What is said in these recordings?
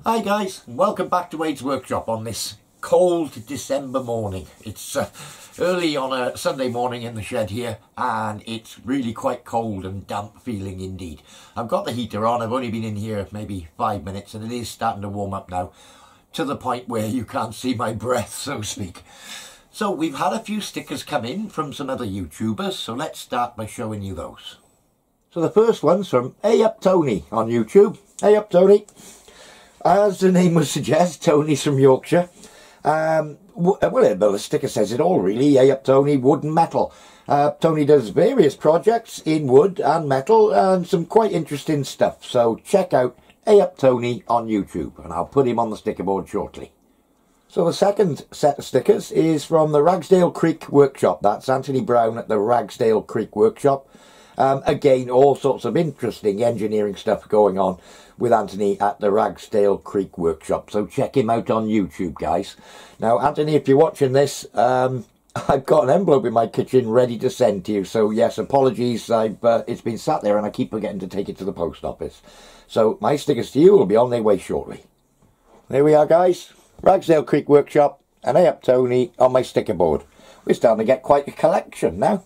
Hi guys, and welcome back to Ades Workshop on this cold December morning. It's early on a Sunday morning in the shed here, and it's really quite cold and damp feeling indeed. I've got the heater on. I've only been in here maybe 5 minutes, and it is starting to warm up now to the point where you can't see my breath, so to speak. So we've had a few stickers come in from some other YouTubers, so let's start by showing you those. So the first one's from Hey Up Tony on YouTube. Hey Up Tony. As the name would suggest, Tony's from Yorkshire. Well, the sticker says it all really. Hey Up Tony, wood and metal. Tony does various projects in wood and metal and some quite interesting stuff. So check out Hey Up Tony on YouTube, and I'll put him on the sticker board shortly. So the second set of stickers is from the Ragsdale Creek Workshop. That's Anthony Brown at the Ragsdale Creek Workshop. Again, all sorts of interesting engineering stuff going on with Anthony at the Ragsdale Creek Workshop. So check him out on YouTube, guys. Now, Anthony, if you're watching this, I've got an envelope in my kitchen ready to send to you. So yes, apologies. It's been sat there and I keep forgetting to take it to the post office. So my stickers to you will be on their way shortly. There we are, guys. Ragsdale Creek Workshop and Hey Up Tony on my sticker board. We're starting to get quite a collection now.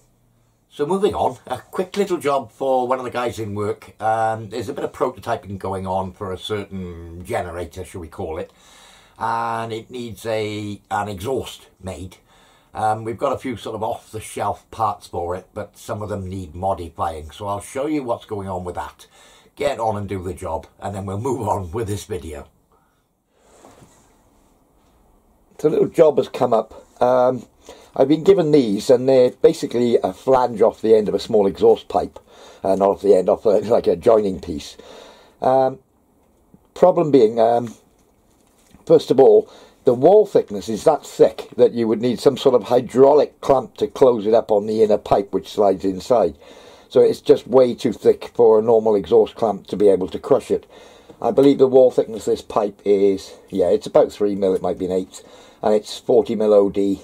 So moving on, a quick little job for one of the guys in work. There's a bit of prototyping going on for a certain generator, shall we call it. And it needs an exhaust made. We've got a few sort of off-the-shelf parts for it, but some of them need modifying. So I'll show you what's going on with that. Get on and do the job, and then we'll move on with this video. So a little job has come up. I've been given these, and they're basically a flange off the end of a small exhaust pipe, not off the end, off like a joining piece. Problem being, first of all, the wall thickness is that thick that you would need some sort of hydraulic clamp to close it up on the inner pipe which slides inside. So it's just way too thick for a normal exhaust clamp to be able to crush it. I believe the wall thickness of this pipe is, yeah, it's about 3 mil, it might be an 8, and it's 40 mil OD.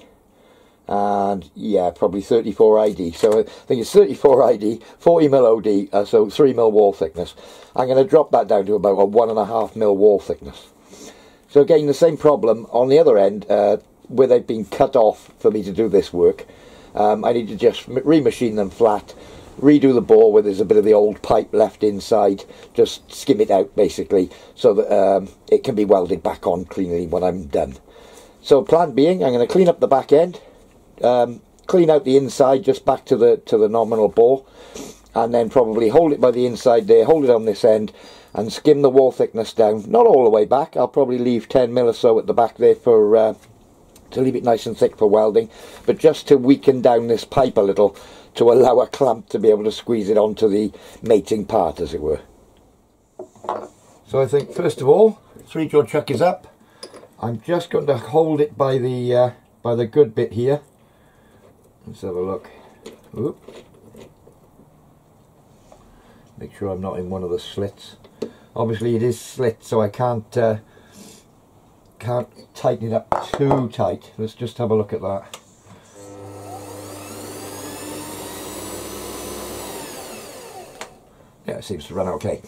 And yeah, probably 34 ID. So I think it's 34 ID, 40 mil OD, so 3 mil wall thickness. I'm going to drop that down to about a 1.5 mil wall thickness. So again, the same problem on the other end, where they've been cut off for me to do this work. I need to just remachine them flat, redo the bore where there's a bit of the old pipe left inside, just skim it out basically, so that it can be welded back on cleanly when I'm done. So plan being, I'm going to clean up the back end. Clean out the inside just back to the nominal bore, and then probably hold it by the inside there, hold it on this end, and skim the wall thickness down. Not all the way back. I'll probably leave 10 mil or so at the back there for to leave it nice and thick for welding, but just to weaken down this pipe a little to allow a clamp to be able to squeeze it onto the mating part, as it were. So I think first of all, 3-jaw chuck is up. I'm just going to hold it by the good bit here. Let's have a look. Oop. Make sure I'm not in one of the slits. Obviously it is slit, so I can't tighten it up too tight. Let's just have a look at that. Yeah, it seems to run okay.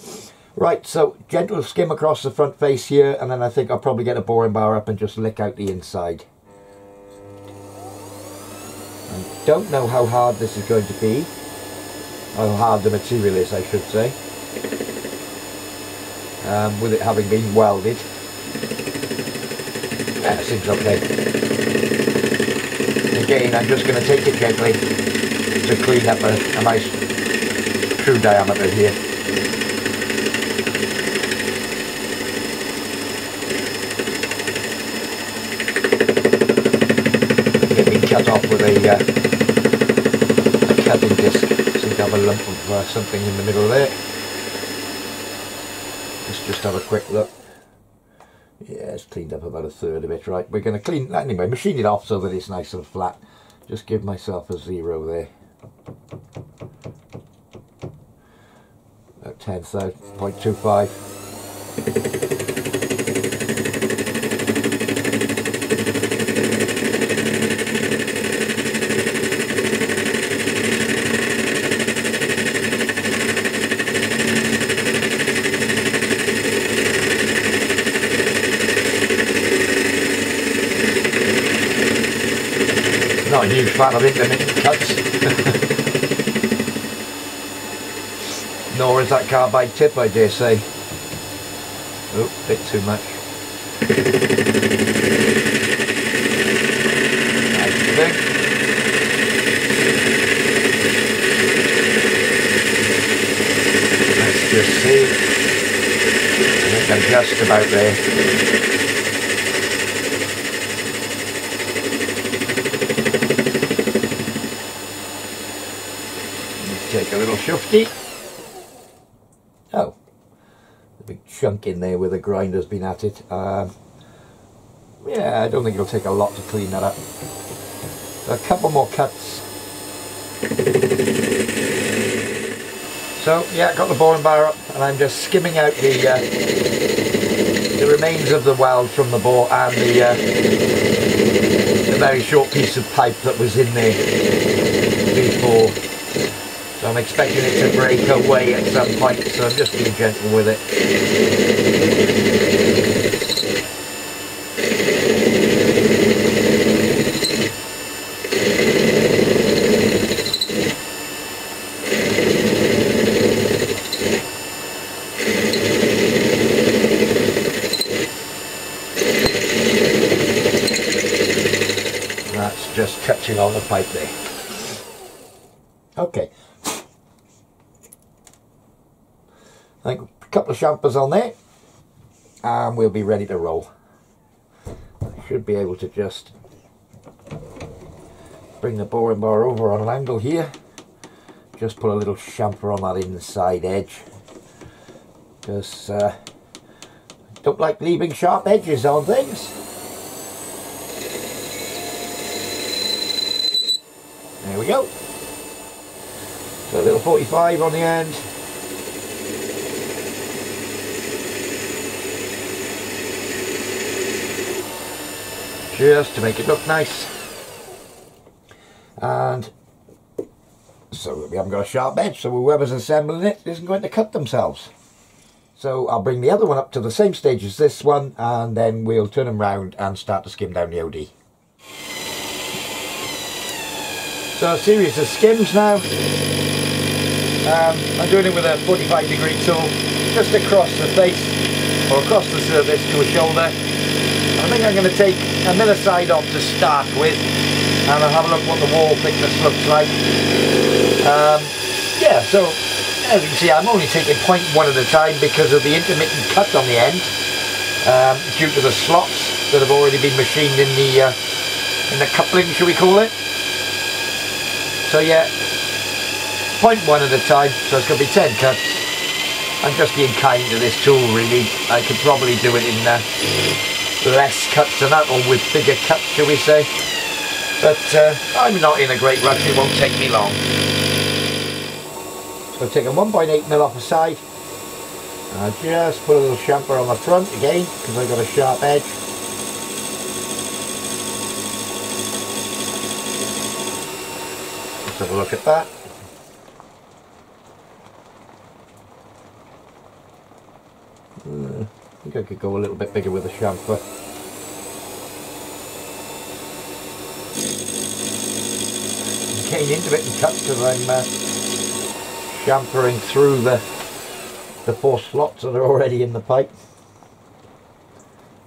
Right, so gentle skim across the front face here, and then I think I'll probably get a boring bar up and just lick out the inside. Don't know how hard this is going to be, how hard the material is, I should say, with it having been welded. Yeah, it seems okay. Again, I'm just going to take it gently to clean up a nice true diameter here. Getting cut off with a cutting disc. Seem to have a lump of something in the middle there. Let's just have a quick look. Yeah, it's cleaned up about 1/3 of it. Right, we're going to clean that anyway, machine it off so that it's nice and flat. Just give myself a 0 there. About 10.25. not a huge fan of intermittent cuts. Nor is that carbide tip, I dare say. Oh, bit too much. Nice thing. Let's just see. I think I'm just about there. Take a little shufty. Oh, a big chunk in there where the grinder's been at it. Yeah, I don't think it'll take a lot to clean that up. So a couple more cuts. So yeah, got the boring bar up, and I'm just skimming out the remains of the weld from the bore and the very short piece of pipe that was in there before. So I'm expecting it to break away at some point, so I'm just being gentle with it. That's just touching on the pipe there. Okay. I think a couple of champers on there, and we'll be ready to roll. I should be able to just bring the boring bar over on an angle here. Just put a little chamfer on that inside edge, because I don't like leaving sharp edges on things. There we go. So a little 45 on the end. Just to make it look nice. And so we haven't got a sharp edge, so whoever's assembling it isn't going to cut themselves. So I'll bring the other one up to the same stage as this one, and then we'll turn them round and start to skim down the OD. So a series of skims now. I'm doing it with a 45-degree tool, just across the face, or across the surface to a shoulder. I think I'm going to take another side off to start with, and I'll have a look what the wall thickness looks like. Yeah, so as you can see, I'm only taking 0.1 at a time because of the intermittent cut on the end, due to the slots that have already been machined in the coupling, shall we call it. So yeah, 0.1 at a time, so it's going to be 10 cuts. I'm just being kind to this tool, really. I could probably do it in less cuts than that, or with bigger cuts, shall we say. But I'm not in a great rush, it won't take me long. So I've taken 1.8mm off the side. I just put a little chamfer on the front again, because I've got a sharp edge. Let's have a look at that. I think I could go a little bit bigger with the chamfer. Getting intermittent cuts because I'm chamfering through the 4 slots that are already in the pipe.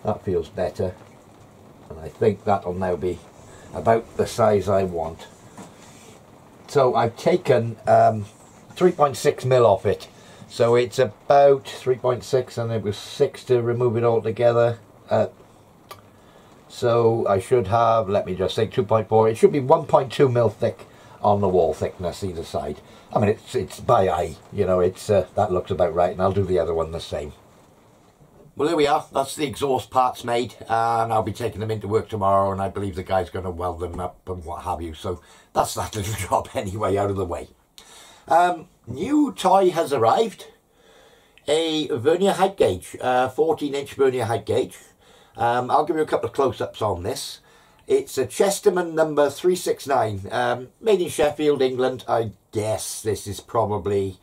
That feels better, and I think that'll now be about the size I want. So I've taken 3.6mm off it. So it's about 3.6, and it was 6 to remove it all together. So I should have, let me just say 2.4. It should be 1.2mm thick on the wall thickness either side. I mean, it's by eye, you know. It's that looks about right, and I'll do the other one the same. Well, there we are. That's the exhaust parts made, and I'll be taking them into work tomorrow, and I believe the guy's going to weld them up and what have you. So that's that little job anyway out of the way. New toy has arrived, a vernier height gauge, 14-inch vernier height gauge. I'll give you a couple of close-ups on this. It's a Chesterman number 369, made in Sheffield, England. I guess this is probably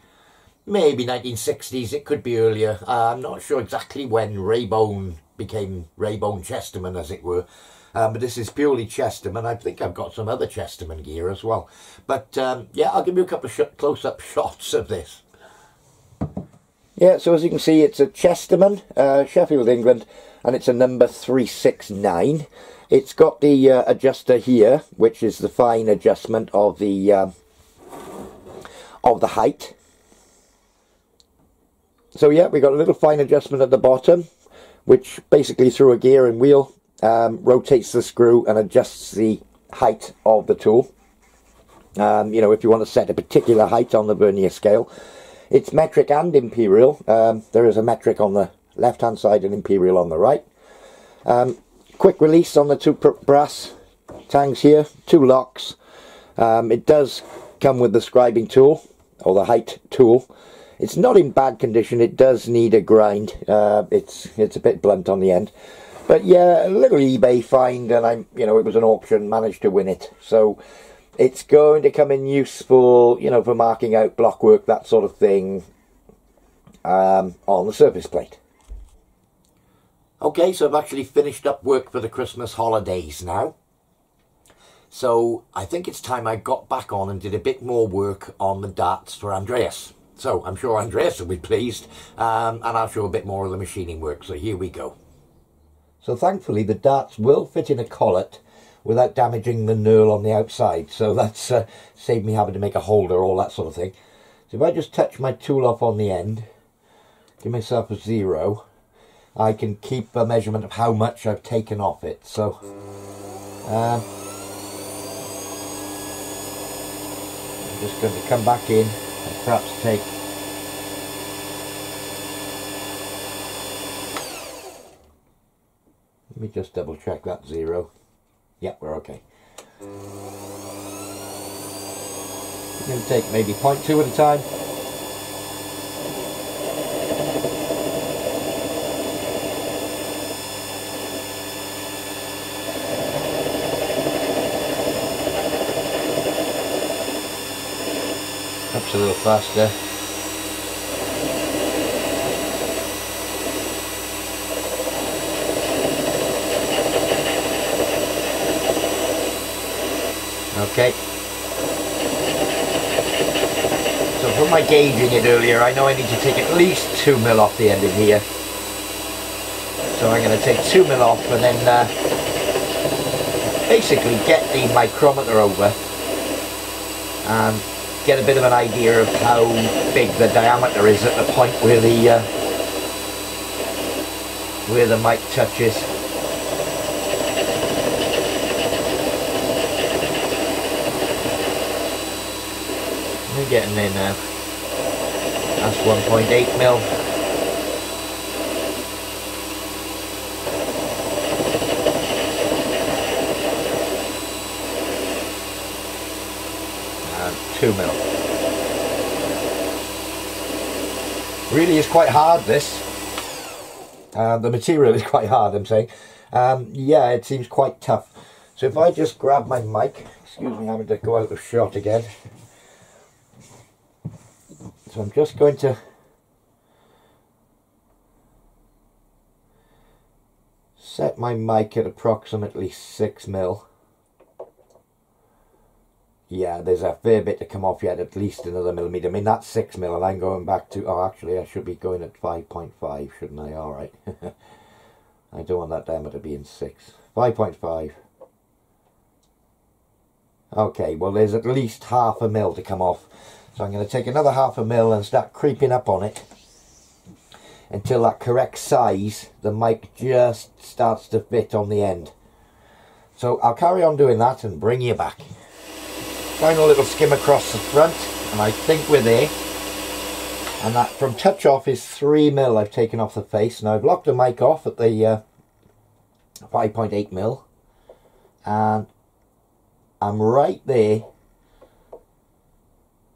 maybe 1960s, it could be earlier. I'm not sure exactly when Raybone became Raybone Chesterman, as it were. But this is purely Chesterman. I think I've got some other Chesterman gear as well. But yeah, I'll give you a couple of close-up shots of this. Yeah, so as you can see, it's a Chesterman, Sheffield, England, and it's a number 369. It's got the adjuster here, which is the fine adjustment of the height. So yeah, we got a little fine adjustment at the bottom, which basically through a gear and wheel rotates the screw and adjusts the height of the tool. You know, if you want to set a particular height on the vernier scale. It's metric and imperial. There is a metric on the left hand side and imperial on the right. Quick release on the two brass tangs here, 2 locks. It does come with the scribing tool, or the height tool. It's not in bad condition. It does need a grind. It's a bit blunt on the end. But yeah, a little eBay find, and you know, it was an auction, managed to win it. So it's going to come in useful, you know, for marking out block work, that sort of thing, on the surface plate. Okay, so I've actually finished up work for the Christmas holidays now. So I think it's time I got back on and did a bit more work on the darts for Andreas. So I'm sure Andreas will be pleased, and I'll show a bit more of the machining work. So here we go. So thankfully the darts will fit in a collet without damaging the knurl on the outside. So that's saved me having to make a holder, all that sort of thing. So if I just touch my tool off on the end, give myself a 0, I can keep a measurement of how much I've taken off it. So I'm just going to come back in and perhaps take let me just double check that 0. Yep, we're okay. We're going to take maybe 0.2 at a time. Perhaps a little faster. Okay. So from my gauging it earlier, I know I need to take at least 2mm off the end of here. So I'm going to take 2mm off and then basically get the micrometer over and get a bit of an idea of how big the diameter is at the point where the mic touches. We're getting there now. That's 1.8mm. And 2mm. Really is quite hard, this. The material is quite hard, I'm saying. Yeah, it seems quite tough. So if I just grab my mic, excuse me, I'm having to go out of shot again. So I'm just going to set my mic at approximately 6mm. Yeah, there's a fair bit to come off yet, at least another millimetre. I mean, that's 6mm, and I'm going back to, oh, actually, I should be going at 5.5, shouldn't I? All right. I don't want that diameter being 6. 5.5. Okay, well, there's at least 0.5mm to come off. So I'm going to take another 0.5mm and start creeping up on it until that correct size, the mic just starts to fit on the end. So I'll carry on doing that and bring you back. Final little skim across the front, and I think we're there. And that from touch off is 3mm I've taken off the face. Now I've locked the mic off at the 5.8mm, and I'm right there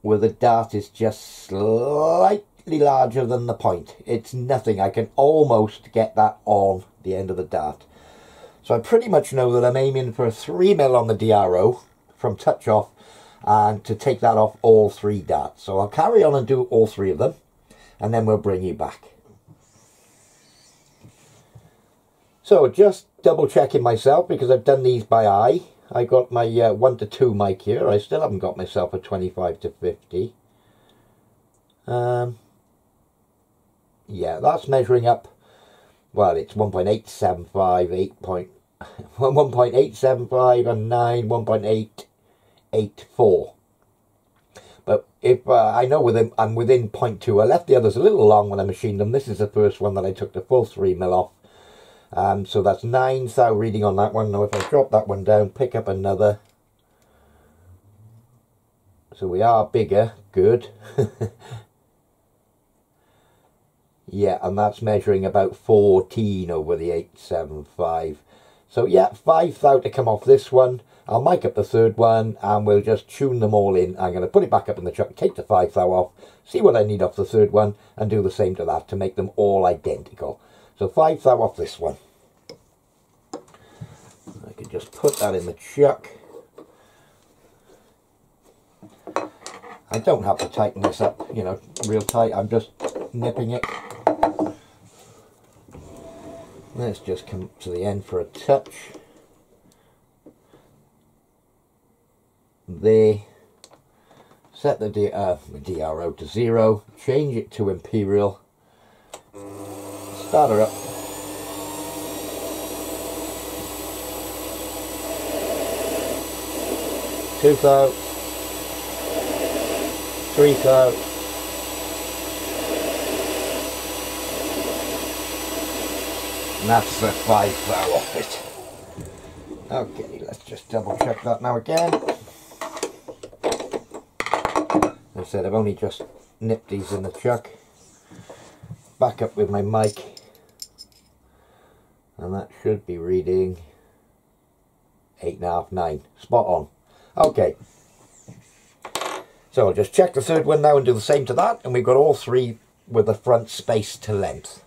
where the dart is just slightly larger than the point. It's nothing. I can almost get that on the end of the dart. So I pretty much know that I'm aiming for a 3mm on the DRO from touch off, and to take that off all 3 darts. So I'll carry on and do all 3 of them, and then we'll bring you back. So just double checking myself because I've done these by eye. I got my 1 to 2 mic here. I still haven't got myself a 25 to 50. Yeah, that's measuring up. Well, it's 1.875, 1.875 and 9, 1.884. But if I know I'm within 0.2. I left the others a little long when I machined them. This is the first one that I took the full 3mm off. So that's 9 thou reading on that one. Now if I drop that one down, pick up another. So we are bigger, good. Yeah, and that's measuring about 14 over the 875. So yeah, 5 thou to come off this one. I'll mic up the third one and we'll just tune them all in. I'm going to put it back up in the truck, take the 5 thou off, see what I need off the third one, and do the same to that to make them all identical. So 5 thou off this one. I can just put that in the chuck. I don't have to tighten this up, you know, real tight. I'm just nipping it. Let's just come to the end for a touch. There. Set the DRO to 0. Change it to Imperial. Start her up. 2 thou. 3 thou. And that's the 5 thou off it. Okay, let's just double check that now again. As I said, I've only just nipped these in the chuck. Back up with my mic. And that should be reading 8.5, 9. Spot on. Okay. So I'll just check the third one now and do the same to that. And we've got all 3 with the front spaced to length.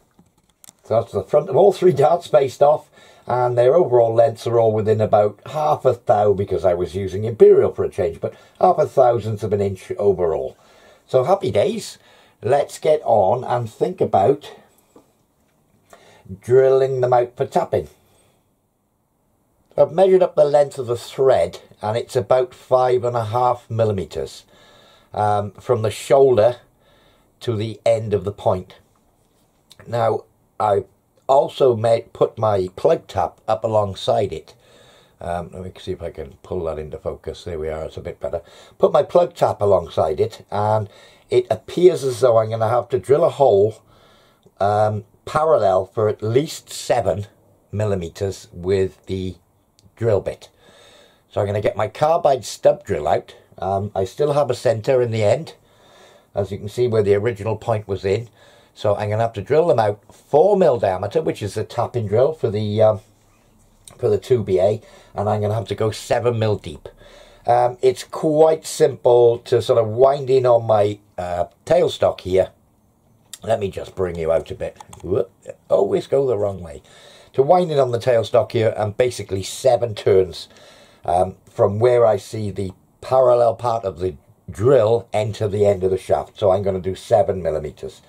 So that's the front of all 3 darts spaced off, and their overall lengths are all within about 1/2 thou, because I was using Imperial for a change, but 1/2 thousandth of an inch overall. So happy days. Let's get on and think about drilling them out for tapping. I've measured up the length of the thread, and it's about 5.5mm from the shoulder to the end of the point. Now, I also put my plug tap up alongside it. Let me see if I can pull that into focus. There we are, it's a bit better. Put my plug tap alongside it, and it appears as though I'm going to have to drill a hole parallel for at least 7mm with the drill bit. So I'm going to get my carbide stub drill out. I still have a centre in the end, as you can see where the original point was in. So I'm going to have to drill them out 4mm diameter, which is the tapping drill for the 2BA, and I'm going to have to go 7mm deep. It's quite simple to sort of wind in on my tailstock here. Let me just bring you out a bit. Whoop, always go the wrong way. To wind in on the tailstock here, and basically 7 turns from where I see the parallel part of the drill enter the end of the shaft. So I'm going to do 7mm.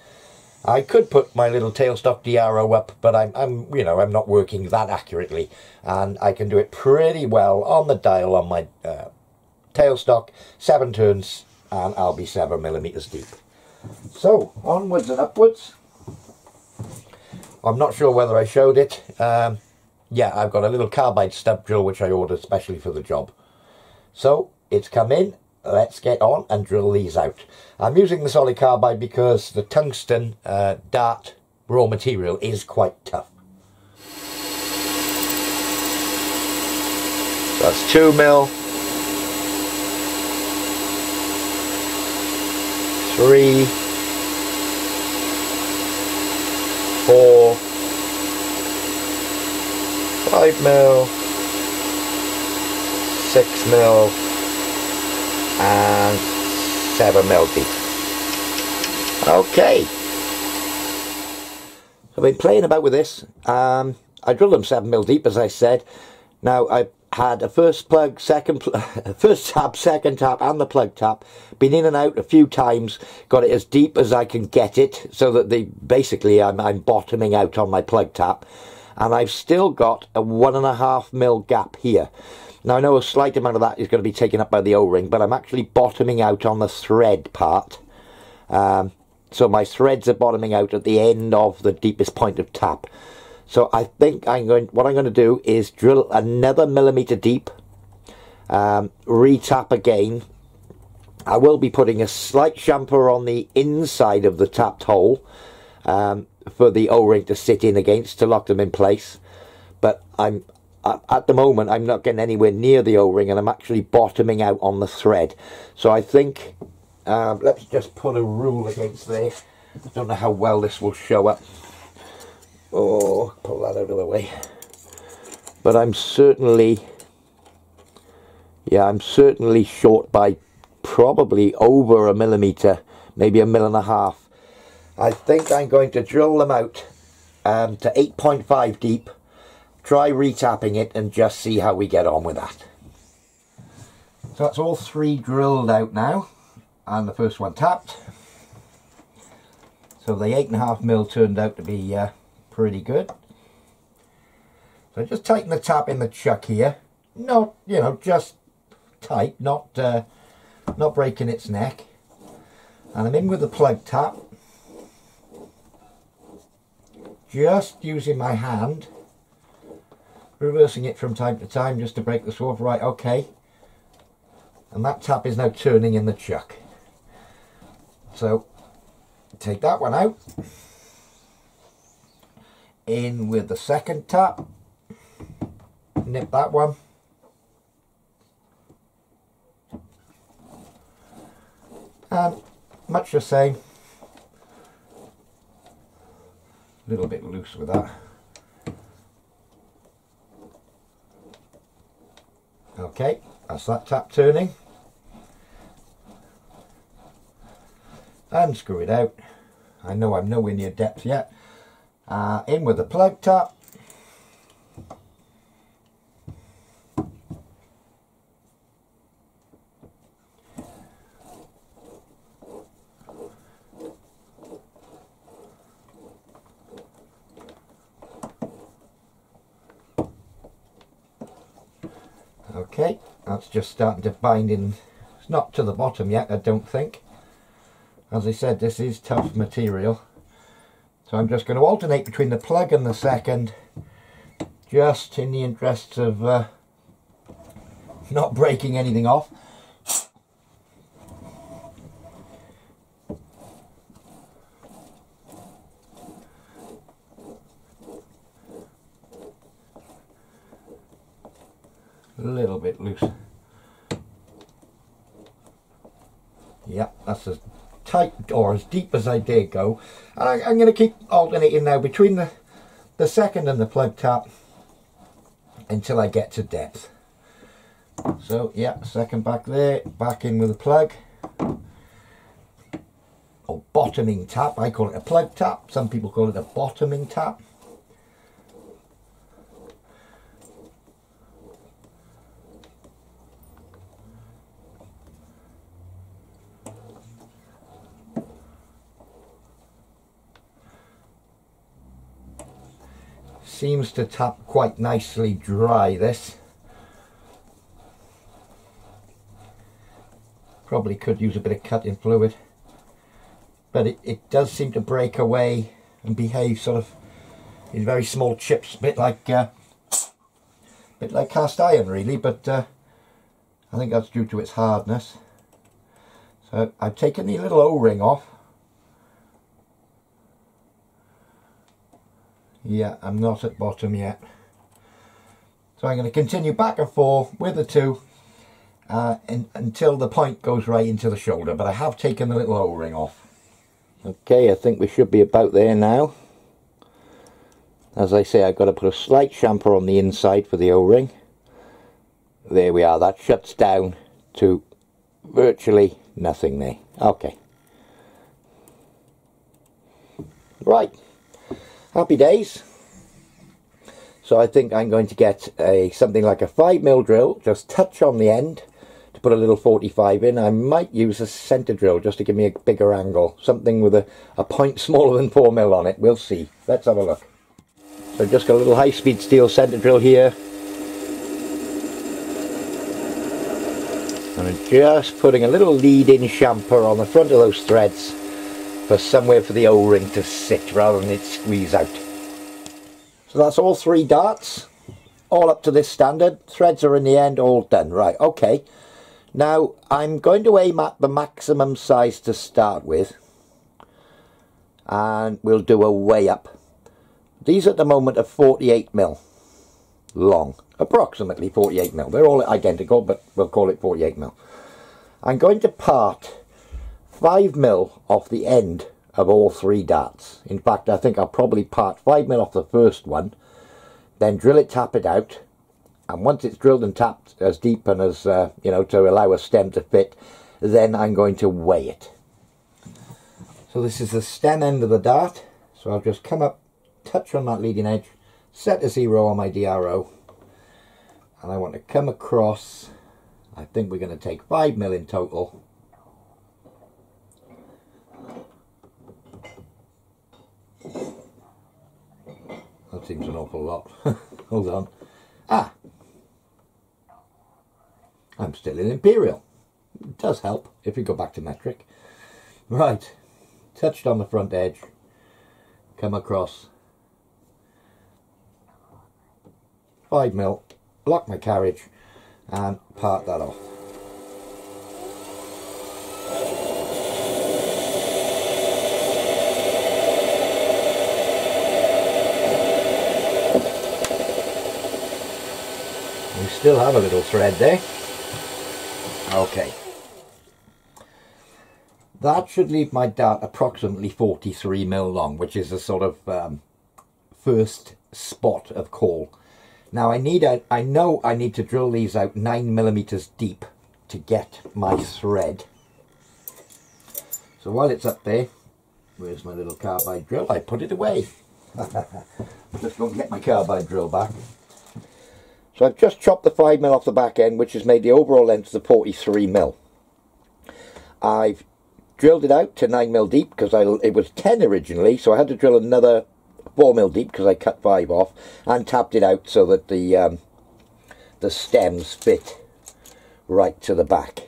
I could put my little tailstock DRO up, but I'm not working that accurately, and I can do it pretty well on the dial on my tailstock. 7 turns, and I'll be 7mm deep. So onwards and upwards. I'm not sure whether I showed it. Yeah, I've got a little carbide stub drill which I ordered specially for the job. So it's come in. Let's get on and drill these out. I'm using the solid carbide because the tungsten dart raw material is quite tough. That's 2mm, 3, 4, 5mm, 6mm, and 7mm deep. Okay. I've been playing about with this. I drilled them 7mm deep, as I said. Now I've had a first tap, second tap, and the plug tap. Been in and out a few times. Got it as deep as I can get it, so that basically I'm bottoming out on my plug tap. and I've still got a 1.5mm gap here. Now I know a slight amount of that is going to be taken up by the O-ring, but I'm actually bottoming out on the thread part. So my threads are bottoming out at the end of the deepest point of tap. So I think what I'm going to do is drill another millimetre deep, re-tap again. I will be putting a slight chamfer on the inside of the tapped hole for the O-ring to sit in against to lock them in place. But at the moment I'm not getting anywhere near the O-ring, and I'm actually bottoming out on the thread. So I think let's just put a rule against this. I don't know how well this will show up. Oh, pull that out of the way. But I'm certainly short by probably over a millimetre, maybe 1.5 mm. I think I'm going to drill them out to 8.5 deep, try retapping it, and just see how we get on with that. So that's all 3 drilled out now, and the first one tapped. So the 8.5mm turned out to be pretty good. So just tighten the tap in the chuck here. Not, you know, just tight, not breaking its neck. And I'm in with the plug tap, just using my hand, reversing it from time to time just to break the swerve. Right, okay. And that tap is now turning in the chuck. So take that one out, in with the second tap, nip that one, and much the same, a little bit loose with that. Okay, that's that tap turning. And screw it out. I know I'm nowhere near depth yet. In with the plug tap. Okay, that's just starting to bind in. It's not to the bottom yet, I don't think. As I said, this is tough material. So I'm just going to alternate between the plug and the second, just in the interests of not breaking anything off. A little bit loose. Yep, that's as tight or as deep as I dare go. And I'm going to keep alternating now between the second and the plug tap until I get to depth. So yeah, second back there, back in with the plug. Or bottoming tap, I call it a plug tap, some people call it a bottoming tap. Seems to tap quite nicely dry, this. Probably could use a bit of cutting fluid, but it does seem to break away and behave sort of in very small chips, a bit like cast iron really, but I think that's due to its hardness. So I've taken the little O-ring off. Yeah, I'm not at bottom yet. So I'm going to continue back and forth with the two until the point goes right into the shoulder. But I have taken the little O-ring off. Okay, I think we should be about there now. As I say, I've got to put a slight chamfer on the inside for the O-ring. There we are. That shuts down to virtually nothing there. Okay. Right. Happy days. So I think I'm going to get something like a 5mm drill, just touch on the end to put a little 45 in. I might use a centre drill just to give me a bigger angle, something with a point smaller than 4mm on it. We'll see. Let's have a look. So I've just got a little high-speed steel centre drill here. And I'm just putting a little lead-in chamfer on the front of those threads for somewhere for the O-ring to sit rather than it squeeze out. So that's all 3 darts, all up to this standard. Threads are in the end, all done. Right, okay. Now I'm going to aim at the maximum size to start with, and we'll do a way up. These at the moment are 48mm long, approximately 48mm. They're all identical, but we'll call it 48mm. I'm going to part 5mm off the end of all 3 darts. In fact, I think I'll probably part 5mm off the first one, then drill it, tap it out, and once it's drilled and tapped as deep and as, you know, to allow a stem to fit, then I'm going to weigh it. So this is the stem end of the dart, so I'll just come up, touch on that leading edge, set to 0 on my DRO, and I want to come across. I think we're going to take 5mm in total. That seems an awful lot. Hold on. Ah! I'm still in imperial. It does help if we go back to metric. Right. Touched on the front edge. Come across. 5mm. Lock my carriage and part that off. We still have a little thread there. Okay. That should leave my dart approximately 43mm long, which is a sort of first spot of call. Now I know I need to drill these out 9mm deep to get my thread. So while it's up there, where's my little carbide drill? I put it away. Just go and get my carbide drill back. So I've just chopped the 5mm off the back end, which has made the overall length of 43mm. I've drilled it out to 9mm deep because it was 10 originally, so I had to drill another 4mm deep because I cut 5 off, and tapped it out so that the stems fit right to the back.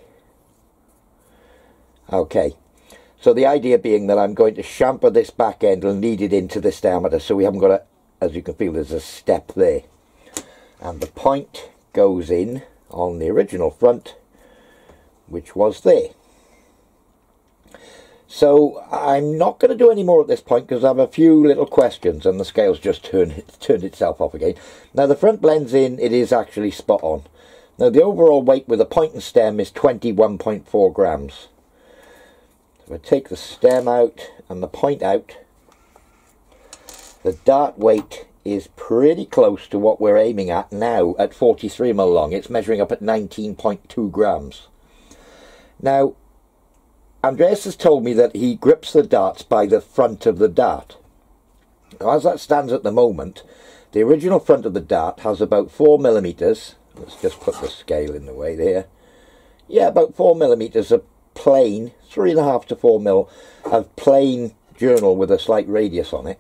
Okay, so the idea being that I'm going to chamfer this back end and lead it into this diameter, so we haven't got a, as you can feel, there's a step there. And the point goes in on the original front, which was there. So I'm not going to do any more at this point because I have a few little questions, and the scale's just turned itself off again. Now the front blends in, it is actually spot on. Now the overall weight with the point and stem is 21.4 grams. So I take the stem out and the point out. The dart weight is pretty close to what we're aiming at now at 43mm long. It's measuring up at 19.2 grams. Now, Andreas has told me that he grips the darts by the front of the dart. Now, as that stands at the moment, the original front of the dart has about 4mm. Let's just put the scale in the way there. Yeah, about 4mm of plain, 3.5 to 4mm of plain journal with a slight radius on it.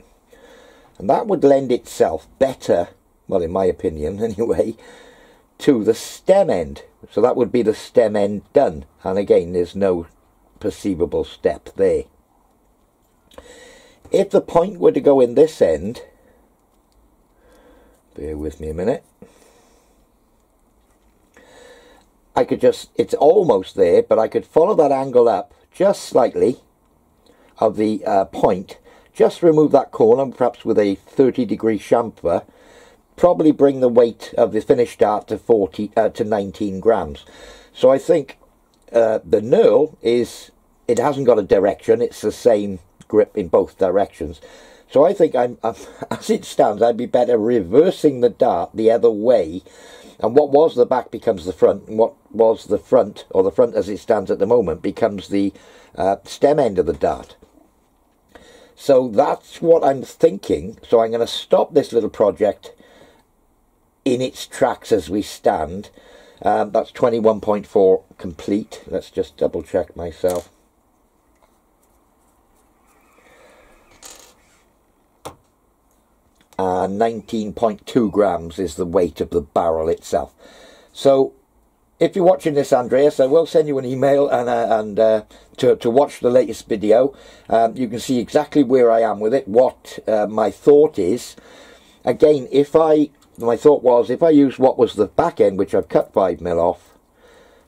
And that would lend itself better, well in my opinion anyway, to the stem end. So that would be the stem end done. And again, there's no perceivable step there. If the point were to go in this end, bear with me a minute, I could just, it's almost there, but I could follow that angle up just slightly of the point. Just remove that corner, perhaps with a 30-degree chamfer, probably bring the weight of the finished dart to 19 grams. So I think the knurl is, it hasn't got a direction, it's the same grip in both directions. So I think as it stands, I'd be better reversing the dart the other way, and what was the back becomes the front, and what was the front, or the front as it stands at the moment, becomes the stem end of the dart. So that's what I'm thinking. So I'm going to stop this little project in its tracks as we stand. That's 21.4 complete. Let's just double check myself. and 19.2 grams is the weight of the barrel itself. So if you're watching this, Andreas, I will send you an email and to watch the latest video. You can see exactly where I am with it, what my thought is. Again, my thought was, if I use what was the back end, which I've cut 5mm off,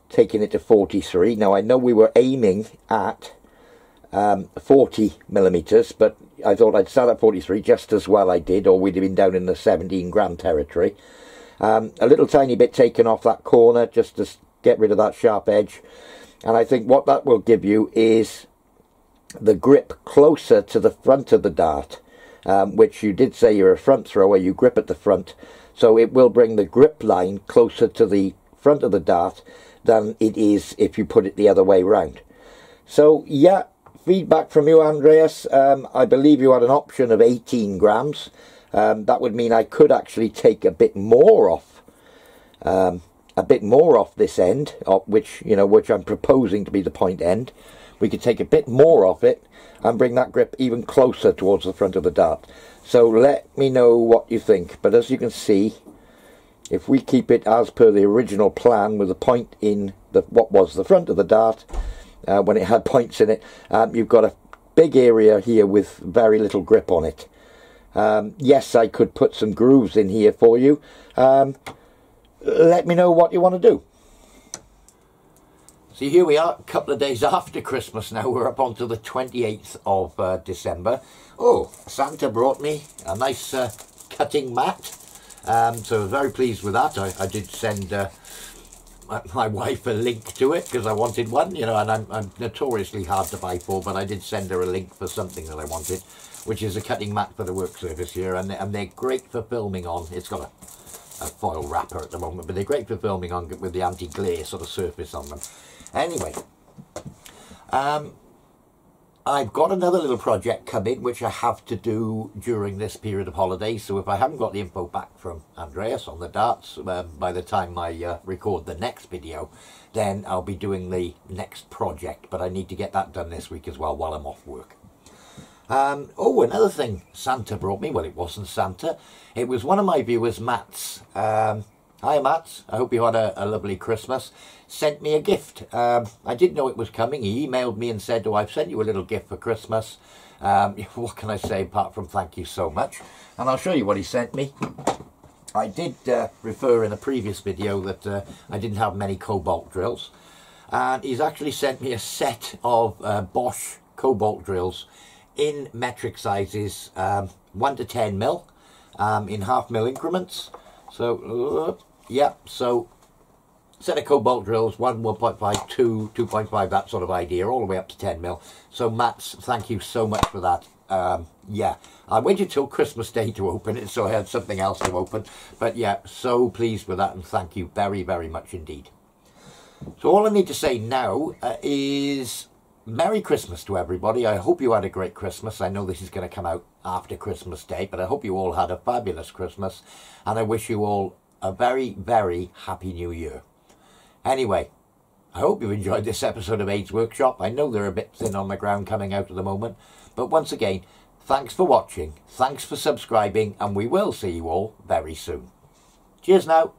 taking it to 43. Now, I know we were aiming at 40mm, but I thought I'd start at 43 just as well I did, or we'd have been down in the 17 gram territory. A little tiny bit taken off that corner just to get rid of that sharp edge. And I think what that will give you is the grip closer to the front of the dart, which you did say you're a front thrower, you grip at the front. So it will bring the grip line closer to the front of the dart than it is if you put it the other way round. So yeah, feedback from you, Andreas. I believe you had an option of 18 grams. That would mean I could actually take a bit more off this end, which I'm proposing to be the point end. We could take a bit more off it and bring that grip even closer towards the front of the dart. So let me know what you think. But as you can see, if we keep it as per the original plan with the point in what was the front of the dart, when it had points in it, you've got a big area here with very little grip on it. Yes, I could put some grooves in here for you. Let me know what you want to do. See, here we are, a couple of days after Christmas now. We're up onto the 28th of December. Oh, Santa brought me a nice cutting mat. So I was very pleased with that. I did send my wife a link to it because I wanted one, and I'm notoriously hard to buy for, but I did send her a link for something that I wanted, which is a cutting mat for the work surface here, and they're great for filming on. It's got a foil wrapper at the moment, but they're great for filming on with the anti-glare sort of surface on them. Anyway, I've got another little project coming which I have to do during this period of holidays, so if I haven't got the info back from Andreas on the darts by the time I record the next video, then I'll be doing the next project, but I need to get that done this week as well while I'm off work. Oh, another thing Santa brought me. Well, it wasn't Santa. It was one of my viewers, Matt's. Hi, Matt. I hope you had a lovely Christmas. Sent me a gift. I didn't know it was coming. He emailed me and said, oh, I've sent you a little gift for Christmas. What can I say apart from thank you so much? And I'll show you what he sent me. I did refer in a previous video that I didn't have many Cobalt drills. And he's actually sent me a set of Bosch Cobalt drills in metric sizes, 1 to 10 mil, in 1/2 mil increments. So yeah, so set of Cobalt drills, 1, 1.5, 2, 2.5, that sort of idea, all the way up to 10 mil. So Matt, thank you so much for that. Yeah, I waited till Christmas Day to open it, so I had something else to open. But yeah, so pleased with that, and thank you very, very much indeed. So all I need to say now is Merry Christmas to everybody. I hope you had a great Christmas. I know this is going to come out after Christmas Day, but I hope you all had a fabulous Christmas, and I wish you all a very, very happy New Year. Anyway, I hope you've enjoyed this episode of Ades Workshop. I know they're a bit thin on the ground coming out at the moment, but once again, thanks for watching, thanks for subscribing, and we will see you all very soon. Cheers now.